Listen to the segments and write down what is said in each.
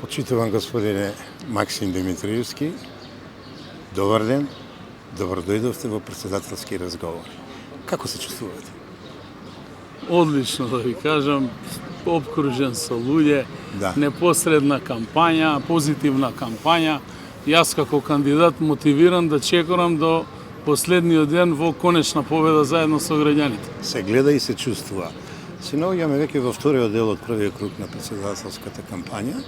Почитуван господине Максим Димитриевски, добар ден, добро дојдовте во председателски разговор. Како се чувствувате? Одлично, да ви кажам, обкружен со луѓе, Да. непосредна кампања, позитивна кампања. Јас како кандидат мотивиран да чекорам до последниот ден во конечна победа заедно со граѓаните. Се гледа и се чувствува. Се наоѓаме веќе во вториот дел од првиот круг на председателската кампања.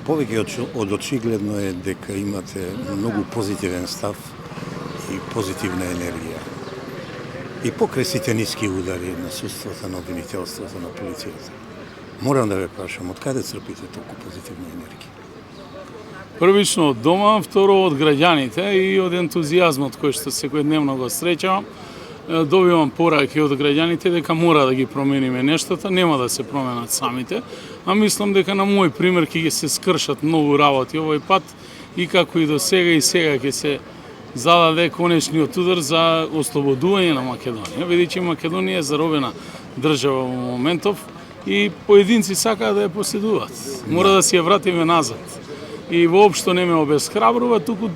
Повеќе од очигледно е дека имате многу позитивен став и позитивна енергија. И покрај сите ниски удари на судството, на обвинителството, на полицијата. Морам да ве прашам, од каде црпите толку позитивна енергија? Првично од дома, второ од граѓаните и од ентузијазмот кој што секојдневно го среќавам. Добивам пораки од граѓаните дека мора да ги промениме нештата, нема да се променат самите, а мислам дека на мој пример ќе се скршат многу работи овој пат и како и до сега и сега ќе се зададе конечниот удар за ослободување на Македонија, бидејќи Македонија е заробена држава во моментов и поединци сакаат да ја поседуваат. Мора да си ја вратиме назад. И воопшто не ме обесхрабрува, туку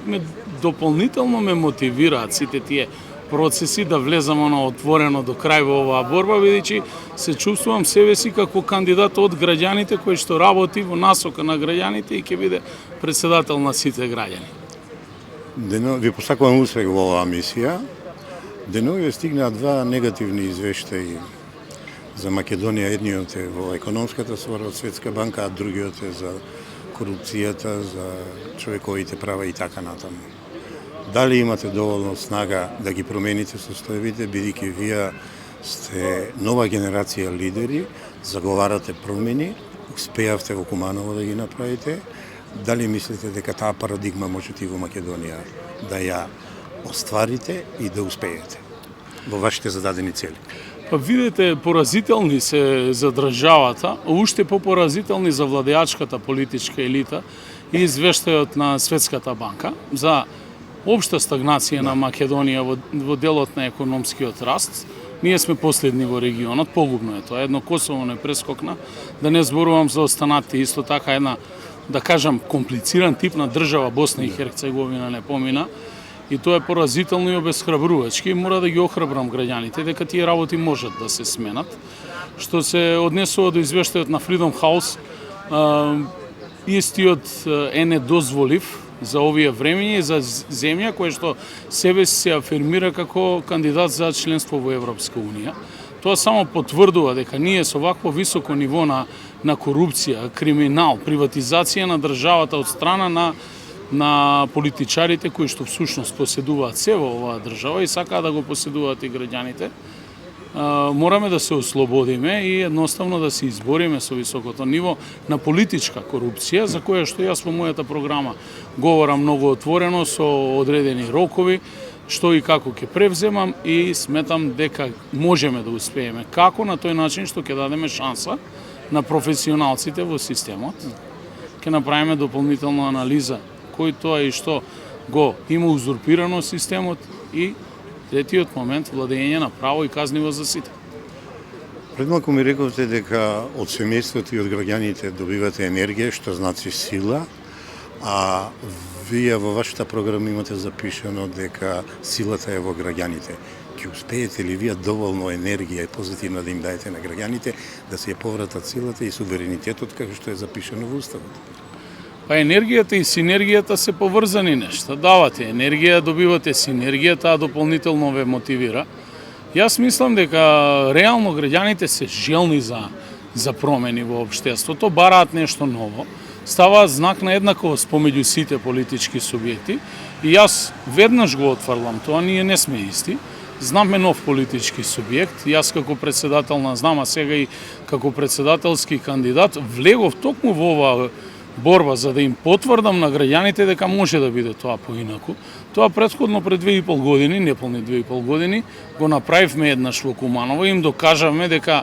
дополнително ме мотивираат сите тие процеси да влезам на отворено до крај во оваа борба, бидејќи се чувствувам себе си како кандидат од граѓаните кој што работи во насока на граѓаните и ќе биде председател на сите граѓани. Ви посакувам успех во оваа мисија. Денови стигнаа два негативни извештаи за Македонија. Едниот е во економската сфера од Светска банка, а другиот е за корупцијата, за човековите права и така натаму. Дали имате доволно снага да ги промените состојбите, бидејќи вие сте нова генерација лидери, заговарате промени, успеавте во Куманово да ги направите? Дали мислите дека таа парадигма можете и во Македонија да ја остварите и да успеете во вашите зададени цели? Па видите, поразителни се за државата, уште попоразителни за владеачката политичка елита и извештајот на Светската банка за општа стагнација на Македонија во делот на економскиот раст. Ние сме последни во регионот, погубно е тоа. Едно Косово не прескокна, да не зборувам за останатите, исто така една, да кажам, комплициран тип на држава Босна и Херцеговина не помина. И тоа е поразително и обесхрабрувачки. Мора да ги охрабрам граѓаните дека тие работи можат да се сменат. Што се однесува до извештајот на Freedom House, истиот е недозволив за овие времења и за земја која што себе се афирмира како кандидат за членство во Европска унија. Тоа само потврдува дека ние со вакво високо ниво на корупција, криминал, приватизација на државата од страна на политичарите кои што всушност поседуваат се во оваа држава и сакаат да го поседуваат и граѓаните, мораме да се ослободиме и едноставно да се избориме со високото ниво на политичка корупција, за која што јас во мојата програма говорам многу отворено со одредени рокови, што и како ќе превземам и сметам дека можеме да успееме. Како? На тој начин што ќе дадеме шанса на професионалците во системот, ќе направиме дополнителна анализа кој тоа и што го има узурпирано системот и третиот момент, владење на право и казниво за сите. Пред малку ми рековте дека од семејството и од граѓаните добивате енергија, што значи сила, а вие во вашата програма имате запишано дека силата е во граѓаните. Ќе успеете ли вие доволно енергија и позитивна да им даете на граѓаните да се ја повратат силата и суверенитетот како што е запишано во Уставот? Па енергијата и синергијата се поврзани нешта. Давате енергија, добивате синергија, таа дополнително ве мотивира. Јас мислам дека реално граѓаните се желни за промени во општеството, бараат нешто ново, ставаат знак на еднаквост помеѓу сите политички субјекти и јас веднаш го отфрлам тоа, ние не сме исти. Знаме нов политички субјект, јас како председател на знам, а сега и како председателски кандидат, влегов токму во оваа борба за да им потврдам на граѓаните дека може да биде тоа поинаку. Тоа претходно пред 2,5 години, неполни 2,5 години, го направивме еднаш во Куманово и им докажавме дека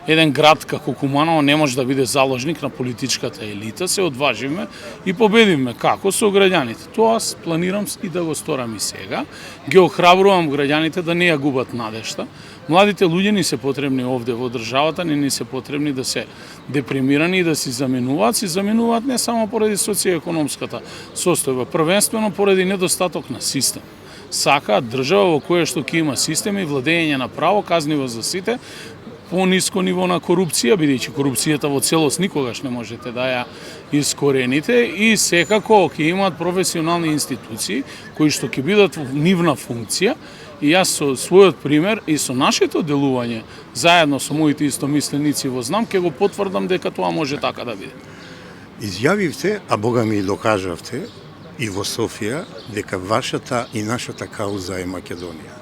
еден град како Куманово не може да биде заложник на политичката елита, се одваживме и победивме. Како? Со граѓаните. Тоа планирам и да го сторам и сега. Ги охрабрувам граѓаните да не ја губат надежта. Младите луѓе ни се потребни овде во државата, не ни се потребни да се депримирани и да си заменуваат не само поради социјоекономската состојба, првенствено поради недостаток на систем. Сакаат држава во која што ќе има систем и владење на право, казниво за сите, по-ниско ниво на корупција, бидејќи корупцијата во целост никогаш не можете да ја искорените, и секако ќе имаат професионални институции кои што ќе бидат во нивна функција. И јас со својот пример и со нашето делување, заедно со моите истомисленици во ЗНАМ, ќе го потврдам дека тоа може така да биде. Изјавивте, а Бога ми и докажавте, и во Софија, дека вашата и нашата кауза е Македонија.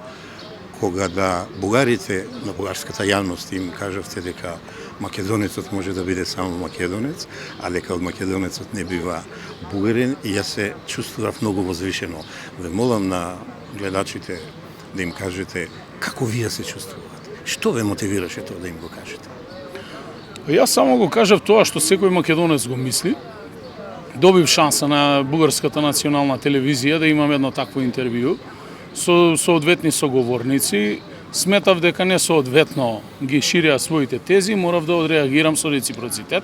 Кога да бугарите, на бугарската јавност им кажавте дека македонецот може да биде само македонец, а дека од македонецот не бива бугарин, и јас се чувствував многу возвишено. Ве молам на гледачите да им кажете како вие се чувствувате. Што ве мотивираше тоа да им го кажете? Јас само го кажав тоа што секој македонец го мисли. Добив шанса на бугарската национална телевизија да имам едно такво интервју со соодветни соговорници. Сметав дека не соодветно ги ширија своите тези, морав да одреагирам со реципроцитет.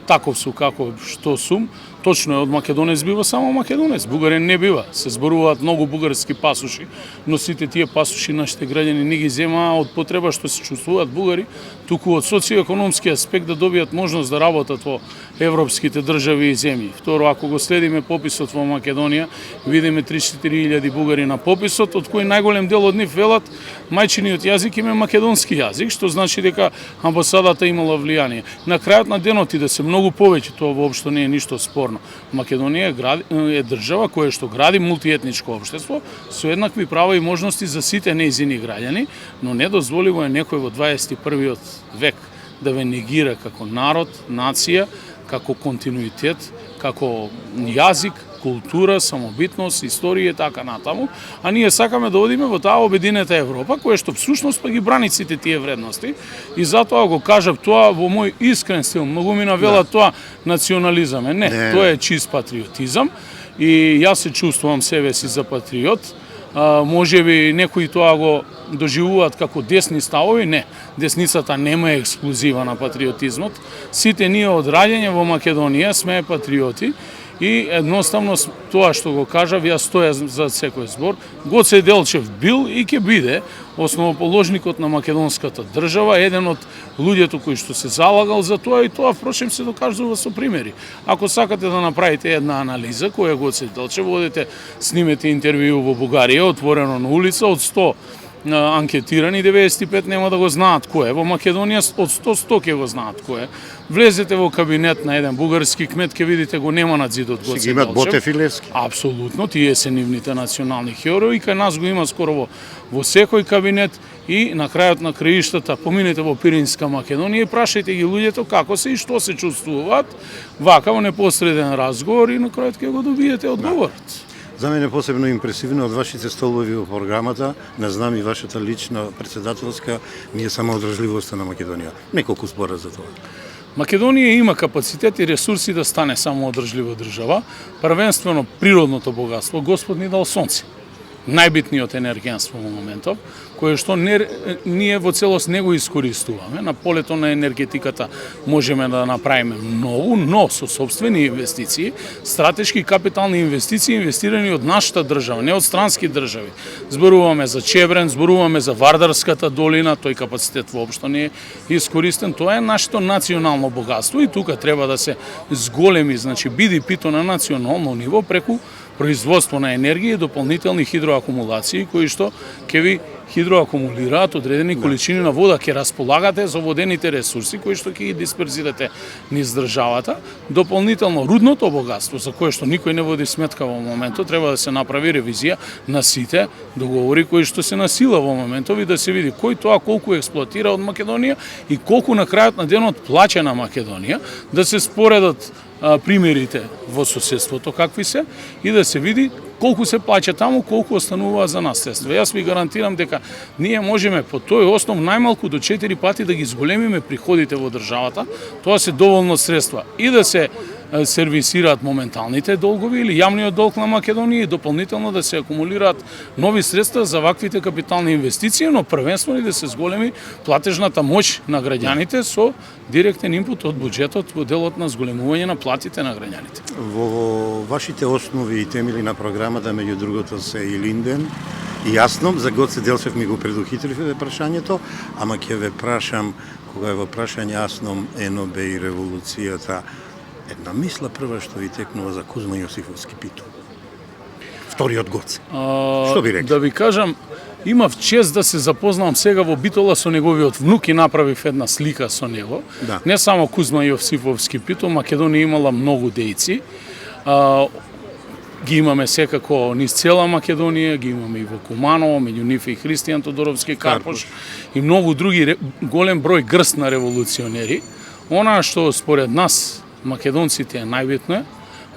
Таков сум како што сум. Точно е, од македонец бива само македонец, бугарин не бива. Се зборуваат многу бугарски пасуши, но сите тие пасуши нашите граѓани не ги земаа од потреба што се чувствуваат бугари, туку од социјоекономски аспект да добијат можност да работат во европските држави и земји. Второ, ако го следиме пописот во Македонија, видиме 3-4 илјади бугари на пописот, од кои најголем дел од нив велат мајчиниот јазик им е македонски јазик, што значи дека амбасадата имала влијание. На крајот на денот и да се многу повеќе, тоа воопшто не е ништо спорно. Македонија е држава која што гради мултиетничко општество со еднакви права и можности за сите нејзини граѓани, но недозволиво е некој во 21. век да ве негира како народ, нација, како континуитет, како јазик, култура, самобитност, историја и така натаму, а ние сакаме да одиме во таа обединета Европа, која што всушност па ги брани сите тие вредности, и затоа го кажав тоа во мој искрен стил. Многу ми навела тоа национализам. Не, тоа е чист патриотизам, и јас се чувствувам себе си за патриот. Можеби некои тоа го доживуваат како десни ставови, не. Десницата нема ексклузива на патриотизмот. Сите ние од раѓање во Македонија сме патриоти, и едноставно тоа што го кажав, јас стоја за секој збор. Гоце Делчев бил и ќе биде основоположникот на македонската држава, еден од луѓето кои што се залагал за тоа, и тоа впрочем се докажува со примери. Ако сакате да направите една анализа која Гоце Делчев, одете, снимете интервју во Бугарија, отворено на улица, од 100 анкетирани, 95 нема да го знаат кој е. Во Македонија од 100 ќе го знаат кој е. Влезете во кабинет на еден бугарски кмет, ќе видите го нема на зидот Гоце Делчев. Си имат Ботев и Левски. Апсолутно, тие се нивните национални херои, и кај нас го има скоро во секој кабинет, и на крајот на краиштата поминете во Пиринска Македонија и прашајте ги луѓето како се и што се чувствуваат, вака во непосреден разговор, и на крајот ќе го добиете одговорот. За мене посебно импресивно од вашите столови во програмата, не знам и вашата лична председателска, ми е самоодржливоста на Македонија. Неколку збора за тоа. Македонија има капацитет и ресурси да стане самоодржлива држава, првенствено природното богатство, Господ ни дал сонце. Најбитниот енергенство во моментов, кое што ние во целост не го искористуваме. На полето на енергетиката можеме да направиме многу, но со собствени инвестиции, стратешки капитални инвестиции инвестирани од нашата држава, не од странски држави. Зборуваме за Чебрен, зборуваме за Вардарската долина, тој капацитет воопшто не е искористен. Тоа е нашето национално богатство, и тука треба да се зголеми, значи BDP-то на национално ниво преку производство на енергија и дополнителни хидроакумулации, кои што ќе ви хидроакумулираат одредени количини на вода, ќе располагате за водените ресурси кои што ќе ги дисперзирате низ државата. Дополнително рудното богатство, за кое што никој не води сметка во моментот, треба да се направи ревизија на сите договори кои што се на сила во моментов, и да се види кој тоа колку експлоатира од Македонија и колку на крајот на денот плаќа на Македонија, да се споредат примерите во соседството какви се, и да се види колку се плаќа таму, колку останува за нас средства. Јас ви гарантирам дека ние можеме по тој основ најмалку до 4 пати да ги зголемиме приходите во државата. Тоа се доволно средства и да се сервисираат моменталните долгови или јавниот долг на Македонија и дополнително да се акумулираат нови средства за ваквите капитални инвестиции, но првенствено и да се зголеми платежната моќ на граѓаните со директен инпут од буџетот во делот на зголемување на платите на граѓаните. Во вашите основи и темели на програмата, меѓу другото се и Линден, и јасно, за Гоце Делчев ми го предухитриве прашањето, ама ќе ве прашам, кога е во прашање јасно НОБ и револуцијата, една мисла прва што ви текнува за Кузма Јосифовски Пито. Вториот Гоце. Што би рекли? Да ви кажам, имав чест да се запознавам сега во Битола со неговиот внук и направив една слика со него. Да. Не само Кузма Јосифовски Пито, Македонија имала многу дејци. Ги имаме секако низ цела Македонија, ги имаме и во Куманово, меѓу нив и Христијан Тодоровски Карпош и многу други голем број грст на револуционери. Она што според нас македонците е најбитно,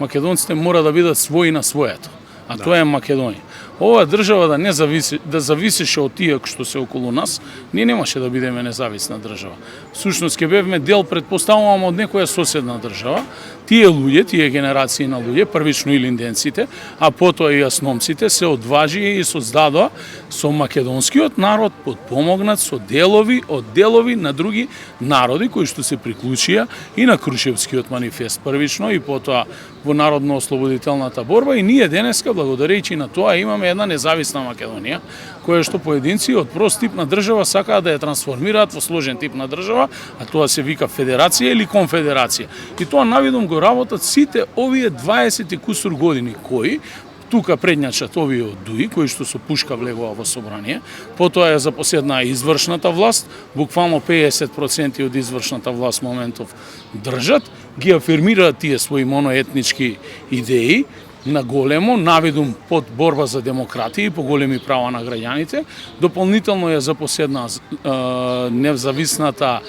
македонците мора да бидат своји на своето, а тоа е Македонија. Оваа држава да зависеше од тие што се околу нас, ние немаше да бидеме независна држава. Всушност ќе бевме дел, претпоставувам, од некоја соседна држава. Тие луѓе, тие генерации на луѓе, првично и линденците, а потоа и асномците, се одважија и создадоа со македонскиот народ, подпомогнат со делови на други народи кои што се приклучија и на Крушевскиот манифест првично и потоа во народно-ослободителната борба, и ние денеска, благодарејќи на тоа, имаме една независна Македонија, која што поединци од прост тип на држава сакаат да ја трансформираат во сложен тип на држава, а тоа се вика федерација или конфедерација. И тоа навидом го работат сите овие 20 кусур години кои тука предњачат овие од ДУИ, кои што со пушка влегува во собрание, потоа ја запоседна извршната власт, буквално 50% од извршната власт моментов држат, ги афирмираат тие своји моноетнички идеи, на големо, навидум под борба за демократија и по големи права на граѓаните. Дополнително ја запоседна независната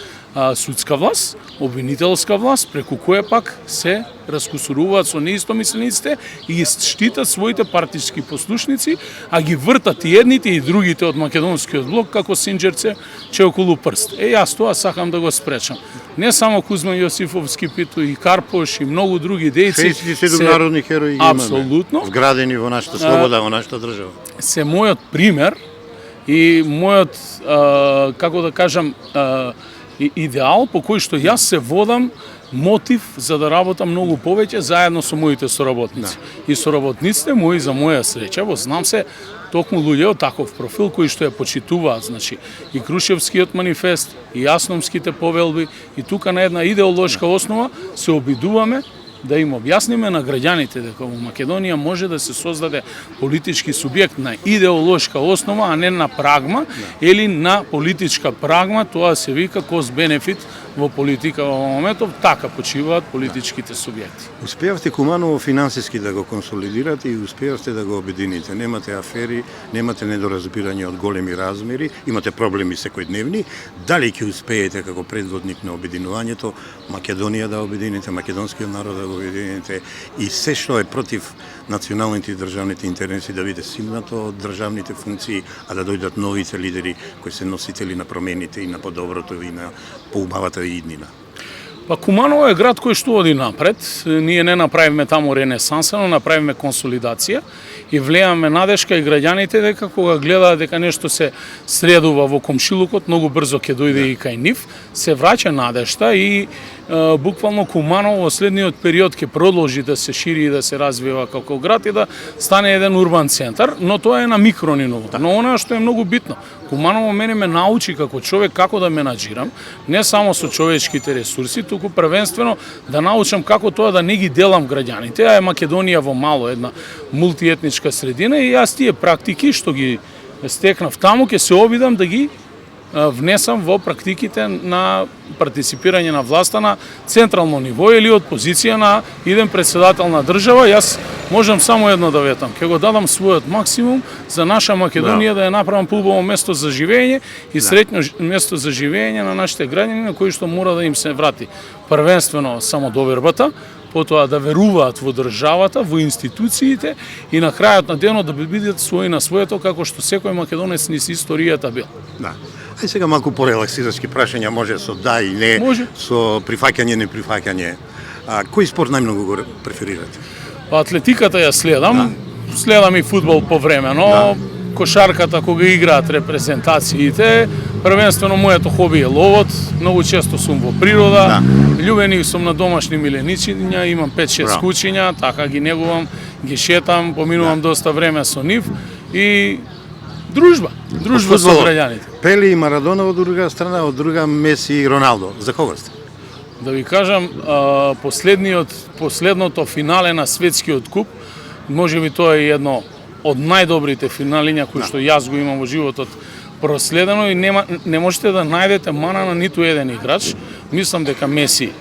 судска власт, обвинителска власт, преку која пак се раскусуруваат со неистомислениците и ги штитат своите партиски послушници, а ги вртат и едните и другите од македонскиот блок како синџерце че околу прст. Јас тоа сакам да го спречам. Не само Кузма Јосифовски Пито, и Карпош и многу други дејци. 67 народни херои ги имаме. Апсолутно. Вградени во нашата слобода, во нашата држава. Се мојот пример и мојот, како да кажам, идеал по кој што јас се водам, мотив за да работам многу повеќе заедно со моите соработници. И соработниците мои, за моја среќа, во знам се токму луѓе од таков профил кои што ја почитуваат, значи и Крушевскиот манифест, и Јасномските повелби, и тука на една идеолошка основа се обидуваме да им објасниме на граѓаните дека во Македонија може да се создаде политички субјект на идеолошка основа, а не на прагма, или на политичка прагма, тоа се вика cost benefit во политика во моментов, така почиваат политичките субјекти. Успеавте Куманово финансиски да го консолидирате и успеавте да го обедините. Немате афери, немате недоразбирање од големи размери, имате проблеми секојдневни. Дали ќе успеете како предводник на обединувањето Македонија да обедините, македонскиот народ да го обедините и се што е против националните и државните интереси да биде симнато од државните функции, а да дојдат новите лидери кои се носители на промените и на подоброто и на поубавата иднина. Па Куманово е град кој што оди напред. Ние не направивме таму ренесанса, но направивме консолидација и влеаме надежка и граѓаните дека кога гледаат дека нешто се средува во комшилукот, многу брзо ќе дојде и кај нив, се враќа надежта и буквално Куманово во следниот период ќе продолжи да се шири и да се развива како град и да стане еден урбан центар, но тоа е на микрониво. Но она што е многу битно, Куманово мене ме научи како човек како да менаџирам, не само со човечките ресурси, туку првенствено да научам како тоа да не ги делам граѓаните, а е Македонија во мало една мултиетничка средина и јас тие практики што ги стекнав таму ќе се обидам да ги внесам во практиките на партиципирање на власта на централно ниво или од позиција на иден председател на држава. Јас можам само едно да ветам, ќе го дадам својот максимум за наша Македонија да ја направам поубаво место за живење и среќно место за живење на нашите граѓани на кои што мора да им се врати првенствено самодовербата, потоа да веруваат во државата, во институциите и на крајот на денот да бидат своји на своето, како што секој македонец низ историјата бил. Да. Ај сега малку порелаксирачки прашања, може со да и не, Може. со прифаќање, неприфаќање. Кој спорт најмногу го преферирате? Па атлетиката ја следам, следам и фудбал повремено, кошарката кога играат репрезентациите, првенствено моето хоби е ловот, многу често сум во природа, љубеник сум на домашни миленичиња, имам 5-6 кучиња, така ги негувам, ги шетам, поминувам доста време со нив и дружба со граѓаните. Пеле и Марадона од друга страна, од друга Меси и Роналдо. За кого сте? Да ви кажам, последното финале на светскиот куп, можеби тоа е едно од најдобрите финалиња кои што јас го имам во животот проследено и не можете да најдете мана на ниту еден играч. Мислам дека Меси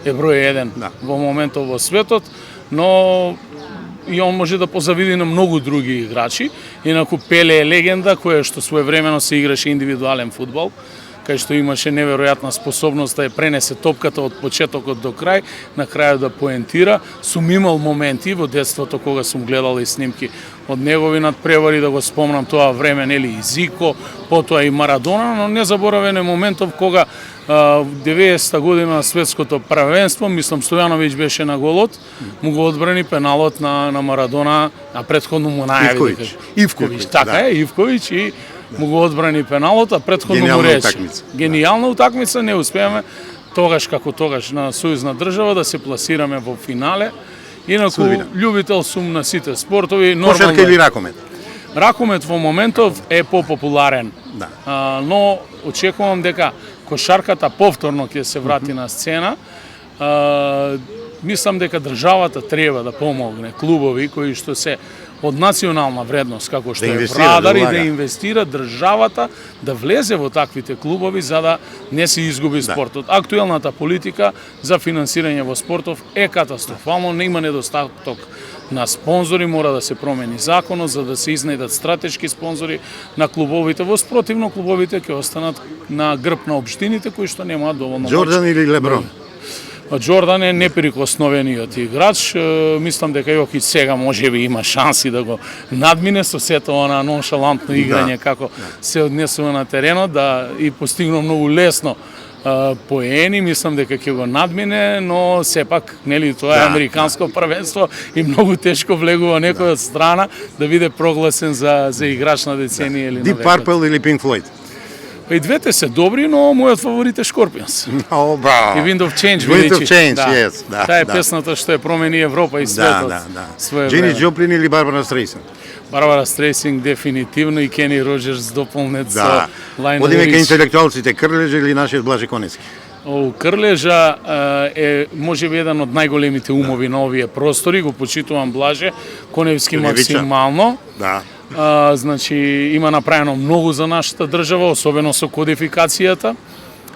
е број 1 во моментот во светот, но и он може да позавиди на многу други играчи. Инаку Пеле е легенда која што своевремено се играше индивидуален фудбал, кај што имаше неверојатна способност да ја пренесе топката од почетокот до крај, на крајот да поентира. Сум имал моменти во детството кога сум гледал и снимки од негови надпревари, да го спомнам тоа време, нели, и Зико, потоа и Марадона, но не заборавен е моментов кога 90-та година на светското првенство, мислам Стојановиќ беше на голот, му го одбрани пеналот на Марадона, а претходно му најави Ивковиќ, така е, Ивковиќ и му го одбрани пеналот, а претходно му рече. Гениална утакмица, не успеаме тогаш на сојузна држава да се пласираме во финале. Инаку љубител сум на сите спортови. Кошарка или ракомет? Ракомет во моментов е попопуларен, но очекувам дека кошарката повторно ќе се врати на сцена. Мислам дека државата треба да помогне клубови кои што се од национална вредност, како што е Врадар, и да инвестира државата да влезе во таквите клубови за да не се изгуби спортот. Актуелната политика за финансирање во спортов е катастрофално, не има недостаток на спонзори, мора да се промени законот за да се изнајдат стратешки спонзори на клубовите. Во спротивно клубовите ќе останат на грб на општините кои што немаат доволно моќ. Џордан или Леброн? Џордан е неприкосновениот играч. Мислам дека Јокич сега можеби има шанси да го надмине со сето она ноншалантно играње како се однесува на теренот, да и постигнува многу лесно поени, мислам дека ќе го надмине, но сепак, нели, тоа е американско првенство и многу тешко влегува некој од страна да биде прогласен за играч на деценија или на векот. Deep Purple или Pink Floyd? И двете се добри, но мојот фаворит е Scorpions. О, браво. И Wind of Change, Wind of Change, yes. Таа е песната што ја промени Европа и светот. Дженис Джоплин или Барбара Стрейсанд? Барбара Стрейсинг дефинитивно и Кени Роџерс дополнет со Лајнел Одиме ка интелектуалците, Крлежа или нашиот Блаже Конески? Крлежа е можеби еден од најголемите умови на овие простори, го почитувам Блаже, Коневски максимално. Значи, има направено многу за нашата држава, особено со кодификацијата,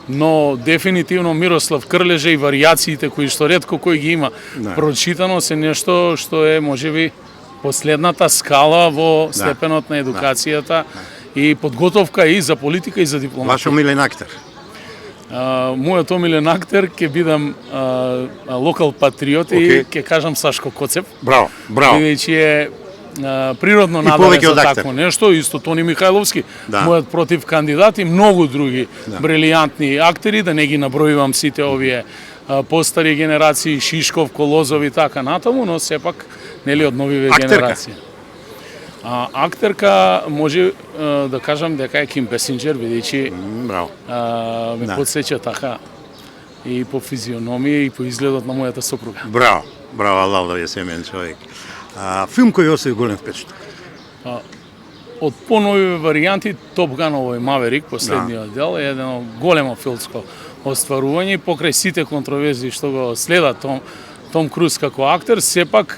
но дефинитивно Мирослав Крлежа и варијациите кои што ретко кој ги има прочитано се нешто што е можеби последната скала во степенот на едукацијата и подготовка и за политика и за дипломатија. Ваш омилен актер? Мојот омилен актер ќе бидам локал патриот и ќе кажам Сашко Коцев. Браво, браво. Бидејќи е природно надале за такво нешто, исто Тони Михајловски, мојот против кандидат и многу други брилијантни актери, да не ги набројувам сите овие постари генерации, Шишков, Колозов и така натаму, но сепак нели од новиве генерации. Актерка може да кажам дека е Ким Бесинџер, бидејќи ме подсеќа така и по физиономија и по изгледот на мојата сопруга. Браво, браво, лав да е семен човек. Филм кој остави голем впечаток? Од понови варијанти, Топ Ган овој Маверик, последниот дел, е едно големо филмско остварување и покрај сите контроверзии што го следат Том Круз како актер, сепак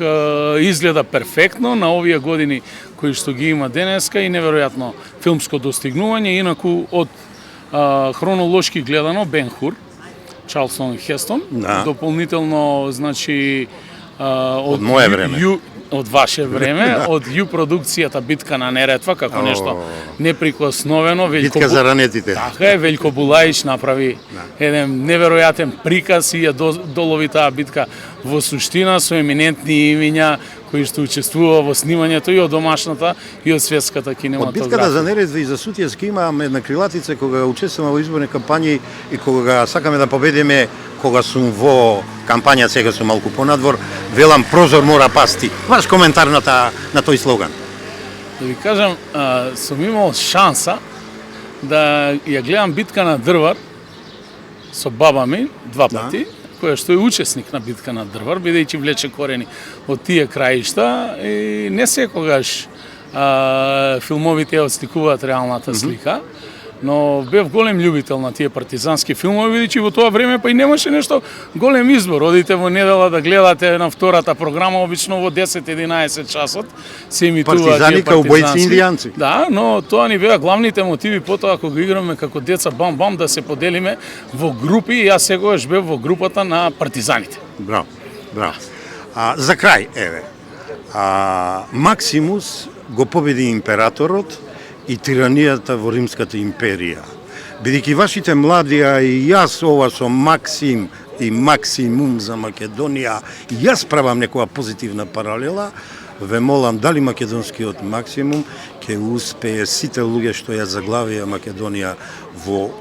изгледа перфектно на овие години кои што ги има денеска и неверојатно филмско достигнување. Инаку од хронолошки гледано Бен Хур, Чарлтон Хестон, дополнително, значи, од мое време. од ваше време, од Ю продукцијата Битка на Неретва, како нешто неприкосновено. Битка за ранетите. Така е, Велјко Булаич направи еден неверојатен приказ и ја долови таа битка во суштина со еминентни имиња кои што учествува во снимањето и од домашната и од светската Од кинематографија. битката за Неретва и за Сутјевски имаме една крилатица кога учествуваме во изборни кампањи и кога сакаме да победиме, кога сум во кампања, сега сум малку понадвор, велам прозор мора пасти. Ваш коментар на тој слоган? Да ви кажам, сум имал шанса да ја гледам Битка на Дрвар со баба ми два пати, која што е учесник на Битка на Дрвар, бидејќи влече корени од тие краишта и не секогаш филмовите ја отсликуваат реалната слика, но бев голем љубител на тие партизански филмови, бидејќи во тоа време па и немаше нешто голем избор. Одите во недела да гледате на втората програма, обично во 10-11 часот се емитуваат Партизани, каубојци, индијанци. Да, но тоа ни беа главните мотиви потоа кога играме како деца бам-бам да се поделиме во групи и јас секогаш бев во групата на партизаните. Браво, браво. За крај, еве, Максимус го победи императорот и тиранијата во Римската империја. Бидејќи вашите млади, а и јас ова со Максим и Максимум за Македонија, и јас правам некоја позитивна паралела, ве молам дали македонскиот Максимум ќе успее сите луѓе што ја заглавија Македонија во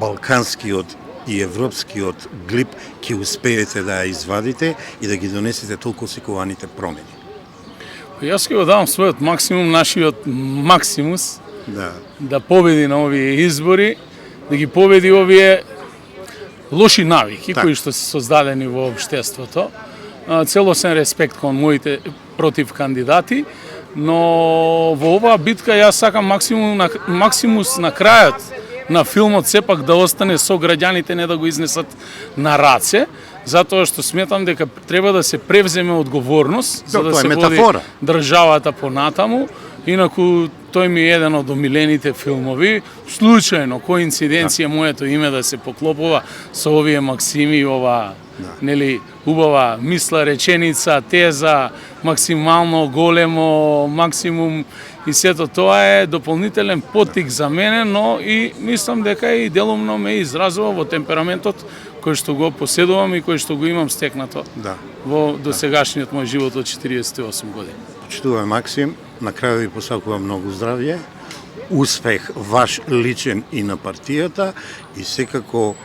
балканскиот и европскиот глип, ќе успеете да ја извадите и да ги донесете толку осекуваните промени. Јас ќе го давам својот максимум, нашиот Максимус, да победи на овие избори, да ги победи овие лоши навики кои што се создадени во општеството. Целосен респект кон моите против кандидати, но во оваа битка јас сакам Максимус на крајот на филмот сепак да остане со граѓаните, не да го изнесат на раце, затоа што сметам дека треба да се превземе одговорност за да се води државата понатаму. Инаку тој ми е еден од омилените филмови. Случајно, коинциденција, моето име да се поклопува со овие максими, ова нели убава мисла, реченица, теза, максимално големо, максимум и сето тоа е дополнителен поттик за мене, но и мислам дека и делумно ме изразува во темпераментот кој што го поседувам и кој што го имам стекнато во досегашниот мој живот од 48 години. Почитувам Максим, на крај ви посакувам многу здравје, успех ваш личен и на партијата и секако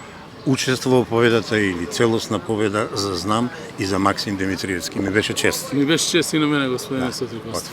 учество во победата или целосна победа за знам и за Максим Димитриевски. Ми беше чест. Ми беше чест и на мене, господине Сотрикостов.